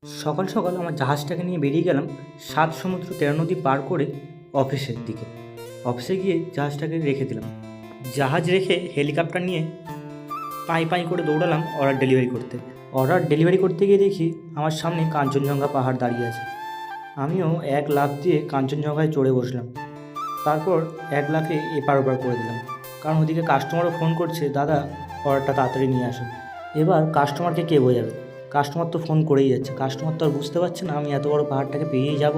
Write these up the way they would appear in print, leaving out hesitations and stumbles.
সকাল সকাল আমার জাহাজটাকে নিয়ে বেরিয়ে গেলাম ৭ সমুদ্র ১৩ নদী পার করে অফিসের দিকে। অফিসে গিয়ে জাহাজটাকে রেখে দিলাম। জাহাজ রেখে হেলিকপ্টার নিয়ে পাই পাই করে দৌড়ালাম অর্ডার ডেলিভারি করতে। অর্ডার ডেলিভারি করতে গিয়ে দেখি আমার সামনে কাঞ্চনজঙ্ঘা পাহাড় দাঁড়িয়ে আছে। আমিও এক লাফ দিয়ে কাঞ্চনজঙ্ঘায় চড়ে বসলাম। তারপর এক লাফে এপার ওপার করে দিলাম, কারণ ওদিকে কাস্টমারও ফোন করছে, দাদা অর্ডারটা তাড়াতাড়ি নিয়ে আসুন। এবার কাস্টমারকে কে বোঝাবে? কাস্টমার তো ফোন করেই যাচ্ছে, কাস্টমার তো আর বুঝতে পারছে না আমি এত বড় পাহাড়টাকে পেরিয়ে যাব।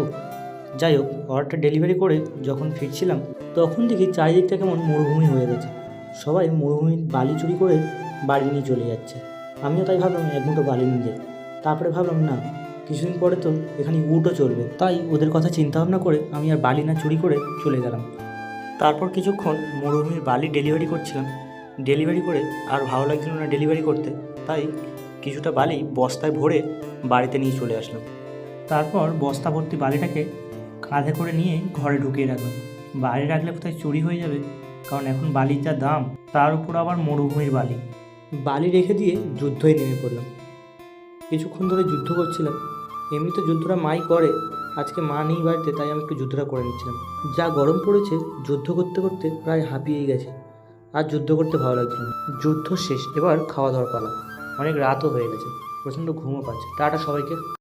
যাই হোক, অর্ডারটা ডেলিভারি করে যখন ফিরছিলাম তখন দেখি চারিদিকটা কেমন মরুভূমি হয়ে গেছে। সবাই মরুভূমির বালি চুরি করে বাড়ি নিয়ে চলে যাচ্ছে। আমিও তাই ভাবলাম এক মুঠো বালি নিয়ে যাই। তারপরে ভাবলাম না, কিছুদিন পরে তো এখানে উটও চলবে, তাই ওদের কথা চিন্তা ভাবনা করে আমি আর বালি না চুরি করে চলে গেলাম। তারপর কিছুক্ষণ মরুভূমির বালি ডেলিভারি করছিলাম। ডেলিভারি করে আর ভালো লাগছিল না ডেলিভারি করতে, তাই কিছুটা বালি বস্তায় ভরে বাড়িতে নিয়ে চলে আসলাম। তারপর বস্তা ভর্তি বালিটাকে কাঁধে করে নিয়ে ঘরে ঢুকিয়ে রাখলাম। বাইরে রাখলে কোথায় চুরি হয়ে যাবে, কারণ এখন বালির যা দাম, তার উপর আবার মরুভূমির বালি। বালি রেখে দিয়ে যুদ্ধই নেমে পড়লাম। কিছুক্ষণ ধরে যুদ্ধ করছিলাম। এমনি তো যুদ্ধটা মাই করে, আজকে মা নেই বাড়িতে, তাই আমি একটু যুদ্ধটা করে নিচ্ছিলাম। যা গরম পড়েছে, যুদ্ধ করতে করতে প্রায় হাঁপিয়েই গেছে। আর যুদ্ধ করতে ভালো লাগছিল না। যুদ্ধ শেষ, এবার খাওয়া দাওয়ার পালা। অনেক রাতও হয়ে গেছে, প্রচণ্ড ঘুমও পাচ্ছে। টাটা সবাইকে।